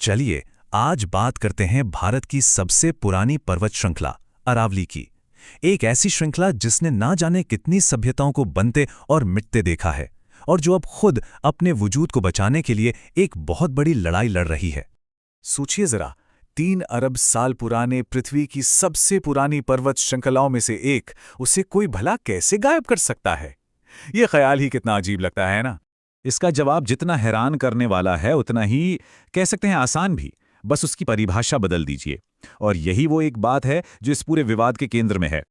चलिए आज बात करते हैं भारत की सबसे पुरानी पर्वत श्रृंखला अरावली की। एक ऐसी श्रृंखला जिसने ना जाने कितनी सभ्यताओं को बनते और मिटते देखा है और जो अब खुद अपने वजूद को बचाने के लिए एक बहुत बड़ी लड़ाई लड़ रही है। सोचिए जरा, 3 अरब साल पुराने पृथ्वी की सबसे पुरानी पर्वत श्रृंखलाओं में से एक, उसे कोई भला कैसे गायब कर सकता है? ये ख्याल ही कितना अजीब लगता है ना। इसका जवाब जितना हैरान करने वाला है उतना ही कह सकते हैं आसान भी। बस उसकी परिभाषा बदल दीजिए। और यही वो एक बात है जो इस पूरे विवाद के केंद्र में है।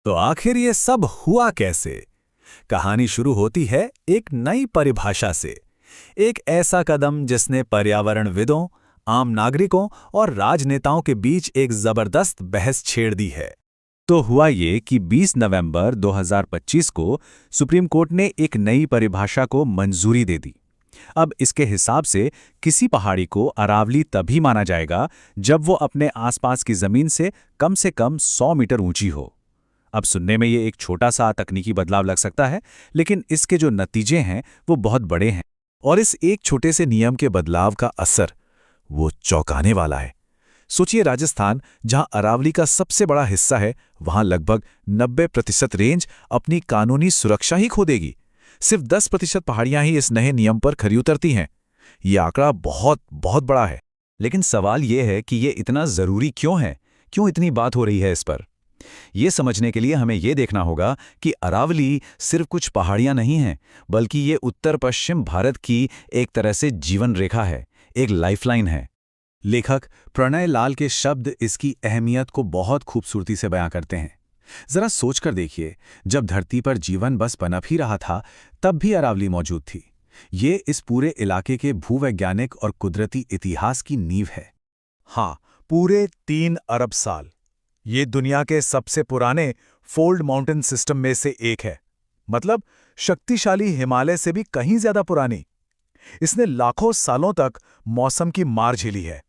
तो आखिर ये सब हुआ कैसे? कहानी शुरू होती है एक नई परिभाषा से, एक ऐसा कदम जिसने पर्यावरणविदों, आम नागरिकों और राजनेताओं के बीच एक जबरदस्त बहस छेड़ दी है। तो हुआ ये कि 20 नवंबर 2025 को सुप्रीम कोर्ट ने एक नई परिभाषा को मंजूरी दे दी। अब इसके हिसाब से किसी पहाड़ी को अरावली तभी माना जाएगा जब वो अपने आसपास की जमीन से कम 100 मीटर ऊंची हो। अब सुनने में ये एक छोटा सा तकनीकी बदलाव लग सकता है, लेकिन इसके जो नतीजे हैं वो बहुत बड़े हैं। और इस एक छोटे से नियम के बदलाव का असर वो चौंकाने वाला है। सोचिए, राजस्थान, जहां अरावली का सबसे बड़ा हिस्सा है, वहां लगभग 90% रेंज अपनी कानूनी सुरक्षा ही खो देगी। सिर्फ 10% पहाड़ियां ही इस नए नियम पर खरी उतरती हैं। ये आंकड़ा बहुत बहुत बड़ा है। लेकिन सवाल यह है कि ये इतना जरूरी क्यों है? क्यों इतनी बात हो रही है इस पर? ये समझने के लिए हमें ये देखना होगा कि अरावली सिर्फ कुछ पहाड़ियां नहीं हैं, बल्कि ये उत्तर पश्चिम भारत की एक तरह से जीवन रेखा है, एक लाइफलाइन है। लेखक प्रणय लाल के शब्द इसकी अहमियत को बहुत खूबसूरती से बयां करते हैं। जरा सोचकर देखिए, जब धरती पर जीवन बस पनप ही रहा था, तब भी अरावली मौजूद थी। ये इस पूरे इलाके के भूवैज्ञानिक और कुदरती इतिहास की नींव है। हाँ, पूरे 3 अरब साल। ये दुनिया के सबसे पुराने फोल्ड माउंटेन सिस्टम में से एक है। मतलब शक्तिशाली हिमालय से भी कहीं ज्यादा पुरानी। इसने लाखों सालों तक मौसम की मार झेली है।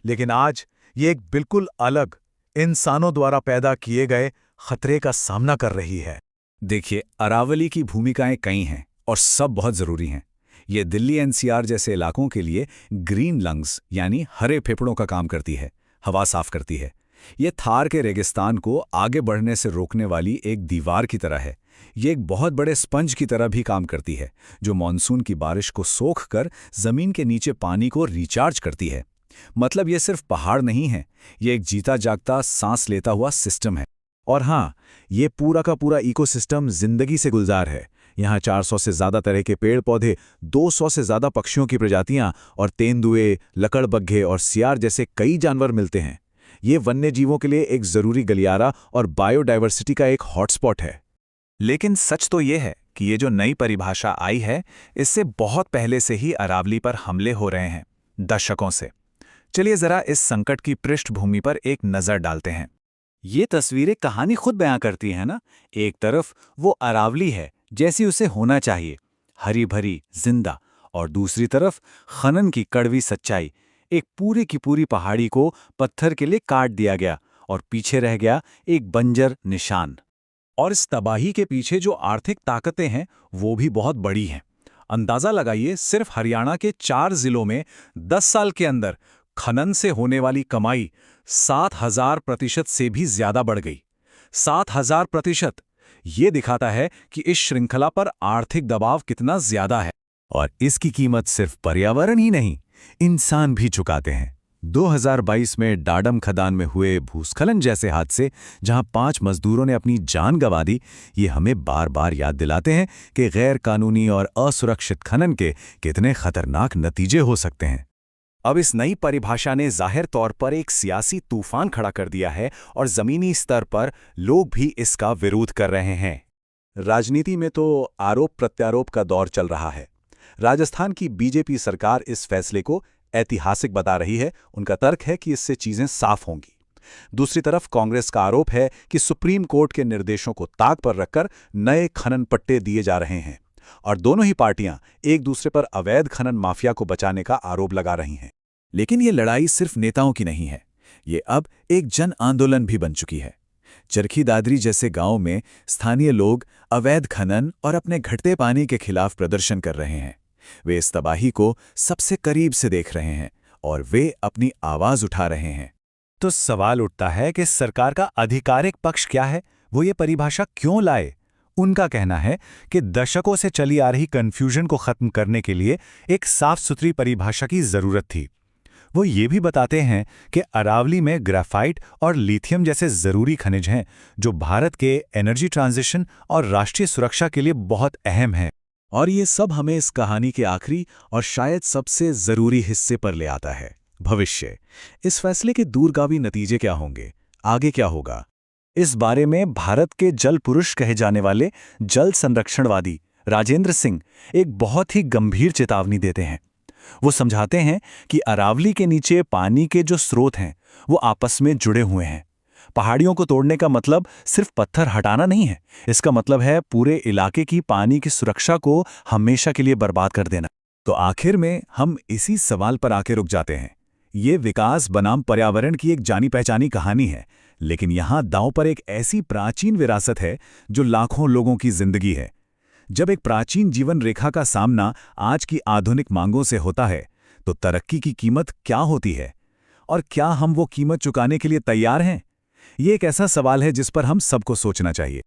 लेकिन आज ये एक बिल्कुल अलग, इंसानों द्वारा पैदा किए गए खतरे का सामना कर रही है। देखिए, अरावली की भूमिकाएं कई हैं और सब बहुत जरूरी हैं। ये दिल्ली एनसीआर जैसे इलाकों के लिए ग्रीन लंग्स यानी हरे फेफड़ों का काम करती है, हवा साफ करती है। ये थार के रेगिस्तान को आगे बढ़ने से रोकने वाली एक दीवार की तरह है। ये एक बहुत बड़े स्पंज की तरह भी काम करती है, जो मॉनसून की बारिश को सोख कर जमीन के नीचे पानी को रिचार्ज करती है। मतलब ये सिर्फ पहाड़ नहीं है, ये एक जीता जागता सांस लेता हुआ सिस्टम है। और हाँ, ये पूरा का पूरा इकोसिस्टम जिंदगी से गुलजार है। यहाँ 400 से ज्यादा तरह के पेड़ पौधे, 200 से ज्यादा पक्षियों की प्रजातियां और तेंदुए, लकड़बग्घे और सियार जैसे कई जानवर मिलते हैं। ये वन्य जीवों के लिए एक जरूरी गलियारा और बायोडाइवर्सिटी का एक हॉटस्पॉट है। लेकिन सच तो ये है कि ये जो नई परिभाषा आई है, इससे बहुत पहले से ही अरावली पर हमले हो रहे हैं, दशकों से। चलिए जरा इस संकट की पृष्ठभूमि पर एक नजर डालते हैं। ये तस्वीरें कहानी खुद बयां करती है ना। एक तरफ वो अरावली है जैसी उसे होना चाहिए, हरी भरी, जिंदा, और दूसरी तरफ खनन की कड़वी सच्चाई। एक पूरी की पूरी पहाड़ी को पत्थर के लिए काट दिया गया और पीछे रह गया एक बंजर निशान। और इस तबाही के पीछे जो आर्थिक ताकतें हैं वो भी बहुत बड़ी हैं। अंदाजा लगाइए, सिर्फ हरियाणा के 4 जिलों में 10 साल के अंदर खनन से होने वाली कमाई 7000% से भी ज्यादा बढ़ गई। 7000%। ये दिखाता है कि इस श्रृंखला पर आर्थिक दबाव कितना ज्यादा है। और इसकी कीमत सिर्फ पर्यावरण ही नहीं, इंसान भी चुकाते हैं। 2022 में डाडम खदान में हुए भूस्खलन जैसे हादसे, जहां 5 मजदूरों ने अपनी जान गंवा दी, ये हमें बार बार याद दिलाते हैं कि गैर कानूनी और असुरक्षित खनन के कितने खतरनाक नतीजे हो सकते हैं। अब इस नई परिभाषा ने जाहिर तौर पर एक सियासी तूफान खड़ा कर दिया है और जमीनी स्तर पर लोग भी इसका विरोध कर रहे हैं। राजनीति में तो आरोप प्रत्यारोप का दौर चल रहा है। राजस्थान की बीजेपी सरकार इस फैसले को ऐतिहासिक बता रही है। उनका तर्क है कि इससे चीजें साफ होंगी। दूसरी तरफ कांग्रेस का आरोप है कि सुप्रीम कोर्ट के निर्देशों को ताक पर रखकर नए खनन पट्टे दिए जा रहे हैं। और दोनों ही पार्टियां एक दूसरे पर अवैध खनन माफिया को बचाने का आरोप लगा रही हैं। लेकिन ये लड़ाई सिर्फ नेताओं की नहीं है, ये अब एक जन आंदोलन भी बन चुकी है। चरखी दादरी जैसे गांव में स्थानीय लोग अवैध खनन और अपने घटते पानी के खिलाफ प्रदर्शन कर रहे हैं। वे इस तबाही को सबसे करीब से देख रहे हैं और वे अपनी आवाज उठा रहे हैं। तो सवाल उठता है कि सरकार का आधिकारिक पक्ष क्या है, वो ये परिभाषा क्यों लाए? उनका कहना है कि दशकों से चली आ रही कन्फ्यूजन को खत्म करने के लिए एक साफ सुथरी परिभाषा की जरूरत थी। वो ये भी बताते हैं कि अरावली में ग्राफाइट और लिथियम जैसे जरूरी खनिज हैं जो भारत के एनर्जी ट्रांजिशन और राष्ट्रीय सुरक्षा के लिए बहुत अहम हैं। और ये सब हमें इस कहानी के आखिरी और शायद सबसे जरूरी हिस्से पर ले आता है, भविष्य। इस फैसले के दूरगामी नतीजे क्या होंगे, आगे क्या होगा? इस बारे में भारत के जल पुरुष कहे जाने वाले जल संरक्षणवादी राजेंद्र सिंह एक बहुत ही गंभीर चेतावनी देते हैं। वो समझाते हैं कि अरावली के नीचे पानी के जो स्रोत हैं वो आपस में जुड़े हुए हैं। पहाड़ियों को तोड़ने का मतलब सिर्फ पत्थर हटाना नहीं है, इसका मतलब है पूरे इलाके की पानी की सुरक्षा को हमेशा के लिए बर्बाद कर देना। तो आखिर में हम इसी सवाल पर आके रुक जाते हैं। ये विकास बनाम पर्यावरण की एक जानी पहचानी कहानी है, लेकिन यहाँ दांव पर एक ऐसी प्राचीन विरासत है जो लाखों लोगों की जिंदगी है। जब एक प्राचीन जीवन रेखा का सामना आज की आधुनिक मांगों से होता है, तो तरक्की की कीमत क्या होती है? और क्या हम वो कीमत चुकाने के लिए तैयार हैं? ये एक ऐसा सवाल है जिस पर हम सबको सोचना चाहिए।